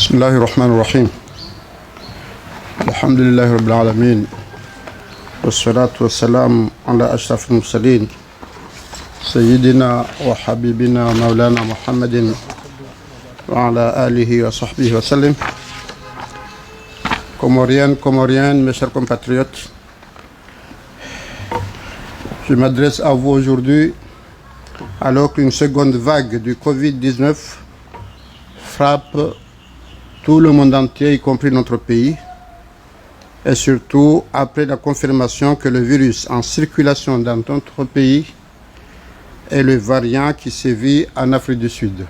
بسم الله الرحمن الرحيم الحمد لله رب العالمين والصلاة والسلام على أشرف المرسلين سيدنا وحبيبنا مولانا محمد وعلى آله وصحبه وسلم. Comoriennes, mes chers compatriotes, je m'adresse à vous aujourd'hui alors qu'une seconde vague du Covid-19 frappe tout le monde entier, y compris notre pays, et surtout après la confirmation que le virus en circulation dans notre pays est le variant qui sévit en Afrique du Sud.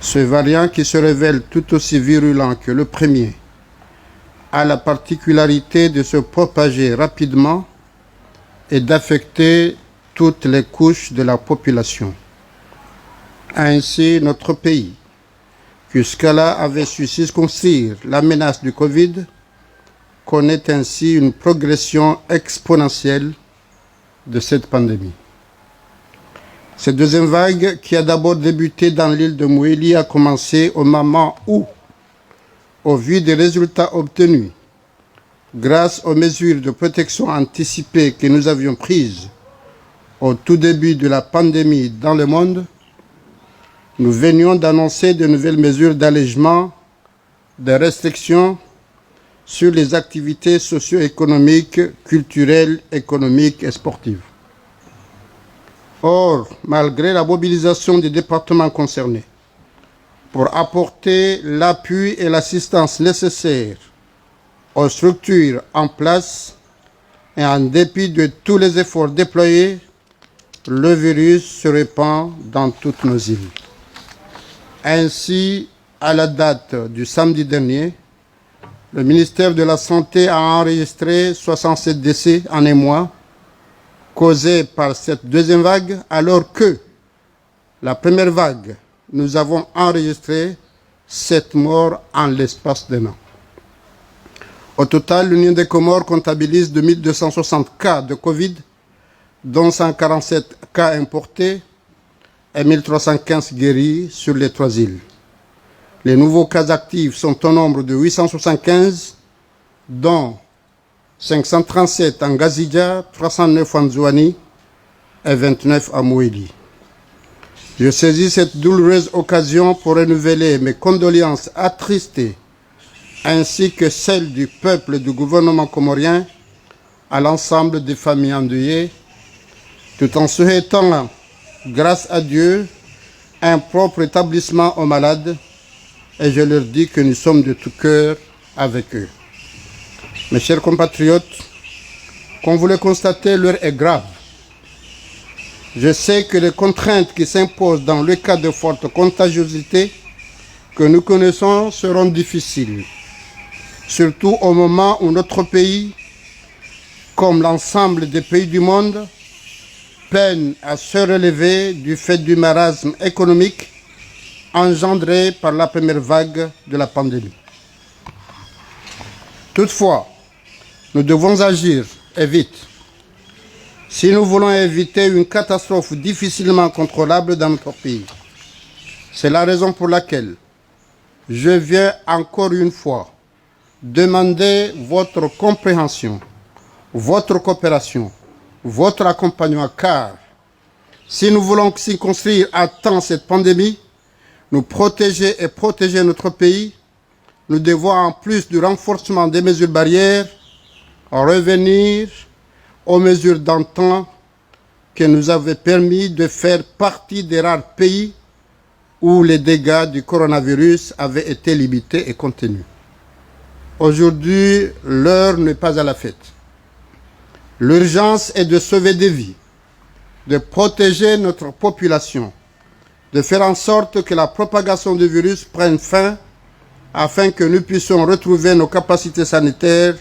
Ce variant qui se révèle tout aussi virulent que le premier a la particularité de se propager rapidement et d'affecter toutes les couches de la population. Ainsi, notre pays, qui jusqu'à-là avait su circonscrire la menace du Covid, connaît ainsi une progression exponentielle de cette pandémie. Cette deuxième vague, qui a d'abord débuté dans l'île de Mouéli, a commencé au moment où, au vu des résultats obtenus, grâce aux mesures de protection anticipées que nous avions prises au tout début de la pandémie dans le monde, nous venions d'annoncer de nouvelles mesures d'allègement des restrictions sur les activités socio-économiques, culturelles, économiques et sportives. Or, malgré la mobilisation des départements concernés pour apporter l'appui et l'assistance nécessaires aux structures en place et en dépit de tous les efforts déployés, le virus se répand dans toutes nos îles. Ainsi, à la date du samedi dernier, le ministère de la Santé a enregistré 67 décès en un mois causés par cette deuxième vague, alors que la première vague, nous avons enregistré 7 morts en l'espace d'un an. Au total, l'Union des Comores comptabilise 2260 cas de Covid, dont 147 cas importés et 1315 guéris sur les 3 îles. Les nouveaux cas actifs sont au nombre de 875, dont 537 en Gazidja, 309 en Zouani et 29 à Mouéli. Je saisis cette douloureuse occasion pour renouveler mes condoléances attristées ainsi que celles du peuple et du gouvernement comorien à l'ensemble des familles endeuillées, tout en souhaitant, grâce à Dieu, un propre établissement aux malades, et je leur dis que nous sommes de tout cœur avec eux. Mes chers compatriotes, comme vous le constatez, l'heure est grave. Je sais que les contraintes qui s'imposent dans le cas de forte contagiosité que nous connaissons seront difficiles, surtout au moment où notre pays, comme l'ensemble des pays du monde, peine à se relever du fait du marasme économique engendré par la première vague de la pandémie. Toutefois, nous devons agir et vite si nous voulons éviter une catastrophe difficilement contrôlable dans notre pays. C'est la raison pour laquelle je viens encore une fois demander votre compréhension, votre coopération, votre accompagnement, car si nous voulons circonscrire à temps cette pandémie, nous protéger et protéger notre pays, nous devons, en plus du renforcement des mesures barrières, revenir aux mesures d'antan qui nous avaient permis de faire partie des rares pays où les dégâts du coronavirus avaient été limités et contenus. Aujourd'hui, l'heure n'est pas à la fête. L'urgence est de sauver des vies, de protéger notre population, de faire en sorte que la propagation du virus prenne fin afin que nous puissions retrouver nos capacités sanitaires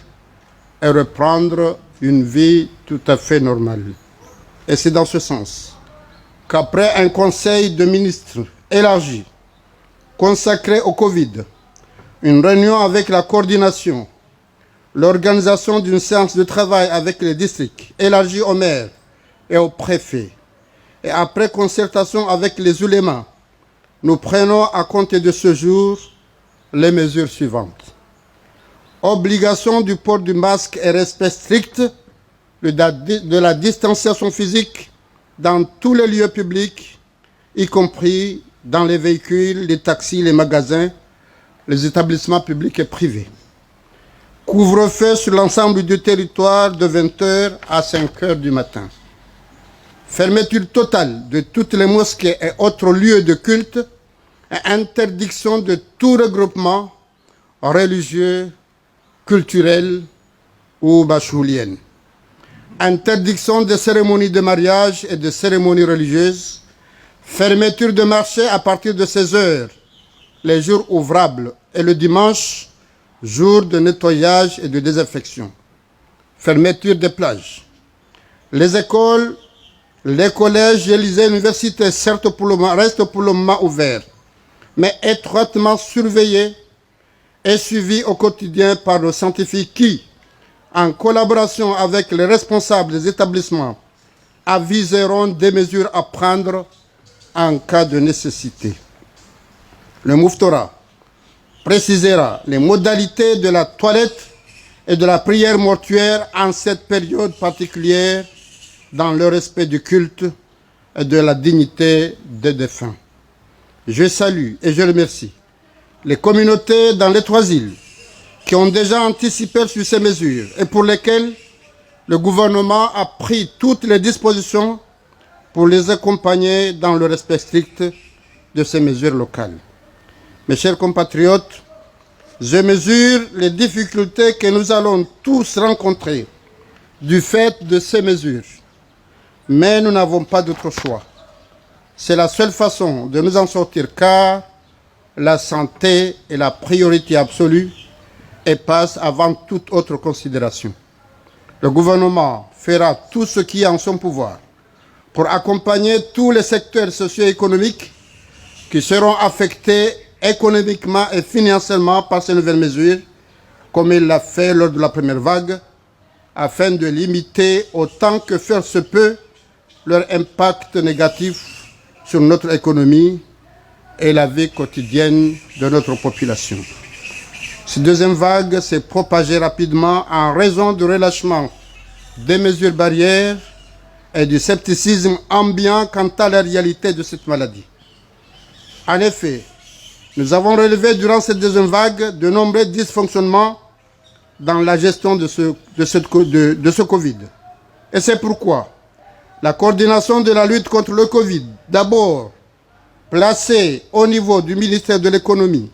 et reprendre une vie tout à fait normale. Et c'est dans ce sens qu'après un conseil de ministres élargi, consacré au Covid, une réunion avec la coordination, l'organisation d'une séance de travail avec les districts, élargie aux maires et aux préfets, et après concertation avec les ulémas, nous prenons à compter de ce jour les mesures suivantes. Obligation du port du masque et respect strict de la distanciation physique dans tous les lieux publics, y compris dans les véhicules, les taxis, les magasins, les établissements publics et privés. Couvre-feu sur l'ensemble du territoire de 20 h à 5 h du matin. Fermeture totale de toutes les mosquées et autres lieux de culte et interdiction de tout regroupement religieux, culturel ou bachoulien. Interdiction des cérémonies de mariage et de cérémonies religieuses. Fermeture de marché à partir de 16 h, les jours ouvrables et le dimanche, jour de nettoyage et de désinfection. Fermeture des plages. Les écoles, les collèges et les universités, certes restent pour le moment ouverts, mais étroitement surveillés et suivis au quotidien par nos scientifiques qui, en collaboration avec les responsables des établissements, aviseront des mesures à prendre en cas de nécessité. Le Mouftora précisera les modalités de la toilette et de la prière mortuaire en cette période particulière dans le respect du culte et de la dignité des défunts. Je salue et je remercie les communautés dans les 3 îles qui ont déjà anticipé sur ces mesures et pour lesquelles le gouvernement a pris toutes les dispositions pour les accompagner dans le respect strict de ces mesures locales. Mes chers compatriotes, je mesure les difficultés que nous allons tous rencontrer du fait de ces mesures, mais nous n'avons pas d'autre choix. C'est la seule façon de nous en sortir car la santé est la priorité absolue et passe avant toute autre considération. Le gouvernement fera tout ce qui est en son pouvoir pour accompagner tous les secteurs socio-économiques qui seront affectés économiquement et financièrement par ces nouvelles mesures, comme il l'a fait lors de la première vague, afin de limiter autant que faire se peut leur impact négatif sur notre économie et la vie quotidienne de notre population. Cette deuxième vague s'est propagée rapidement en raison du relâchement des mesures barrières et du scepticisme ambiant quant à la réalité de cette maladie. En effet, nous avons relevé durant cette deuxième vague de nombreux dysfonctionnements dans la gestion de ce Covid. Et c'est pourquoi la coordination de la lutte contre le Covid, d'abord placée au niveau du ministère de l'économie,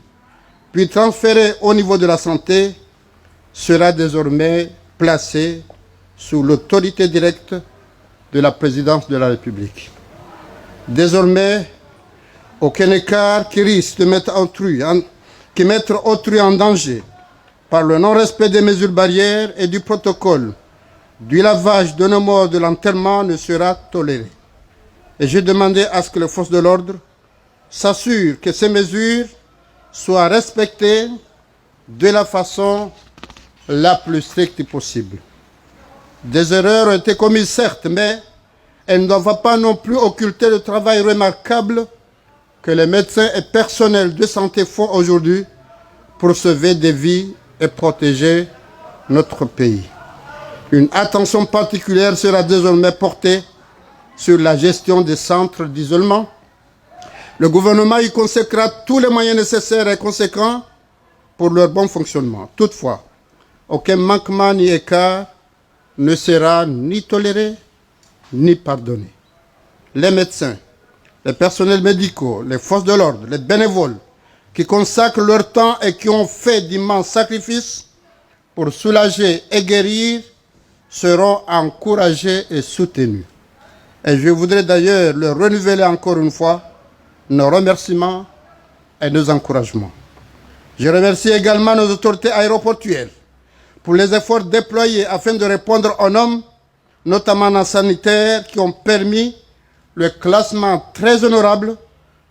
puis transférée au niveau de la santé, sera désormais placée sous l'autorité directe de la présidence de la République. Désormais, aucun écart qui risque de mettre autrui en danger par le non-respect des mesures barrières et du protocole du lavage de nos morts de l'enterrement ne sera toléré. Et j'ai demandé à ce que les forces de l'ordre s'assurent que ces mesures soient respectées de la façon la plus stricte possible. Des erreurs ont été commises, certes, mais elles ne doivent pas non plus occulter le travail remarquable que les médecins et personnels de santé font aujourd'hui pour sauver des vies et protéger notre pays. Une attention particulière sera désormais portée sur la gestion des centres d'isolement. Le gouvernement y consacrera tous les moyens nécessaires et conséquents pour leur bon fonctionnement. Toutefois, aucun manquement ni écart ne sera ni toléré ni pardonné. Les médecins, les personnels médicaux, les forces de l'ordre, les bénévoles qui consacrent leur temps et qui ont fait d'immenses sacrifices pour soulager et guérir seront encouragés et soutenus. Et je voudrais d'ailleurs leur renouveler encore une fois nos remerciements et nos encouragements. Je remercie également nos autorités aéroportuaires pour les efforts déployés afin de répondre aux normes, notamment en sanitaire, qui ont permis le classement très honorable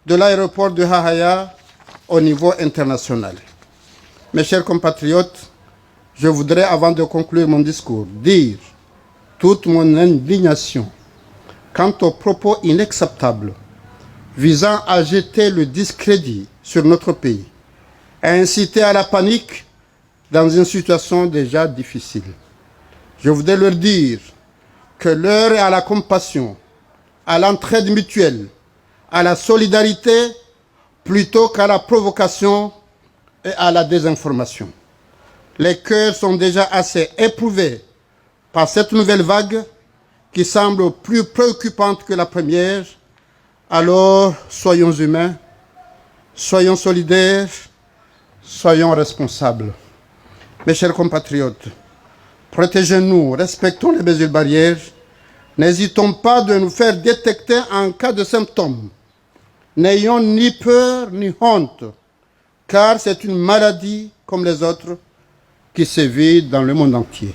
de l'aéroport de Hahaya au niveau international. Mes chers compatriotes, je voudrais, avant de conclure mon discours, dire toute mon indignation quant aux propos inacceptables visant à jeter le discrédit sur notre pays à inciter à la panique dans une situation déjà difficile. Je voudrais leur dire que l'heure est à la compassion, à l'entraide mutuelle, à la solidarité, plutôt qu'à la provocation et à la désinformation. Les cœurs sont déjà assez éprouvés par cette nouvelle vague qui semble plus préoccupante que la première. Alors, soyons humains, soyons solidaires, soyons responsables. Mes chers compatriotes, protégez-nous, respectons les mesures barrières, n'hésitons pas de nous faire détecter en cas de symptômes. N'ayons ni peur ni honte, car c'est une maladie comme les autres qui sévit dans le monde entier.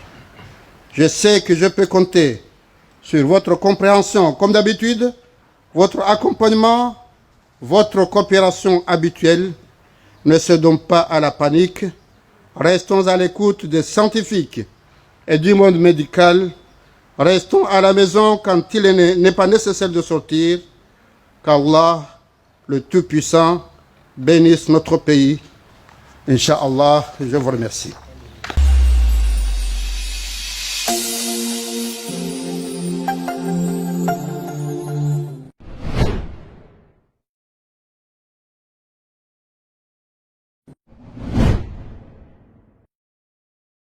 Je sais que je peux compter sur votre compréhension, comme d'habitude, votre accompagnement, votre coopération habituelle. Ne cédons pas à la panique, restons à l'écoute des scientifiques et du monde médical, restons à la maison quand il n'est pas nécessaire de sortir, qu'Allah, le Tout-Puissant, bénisse notre pays. Inch'Allah, je vous remercie.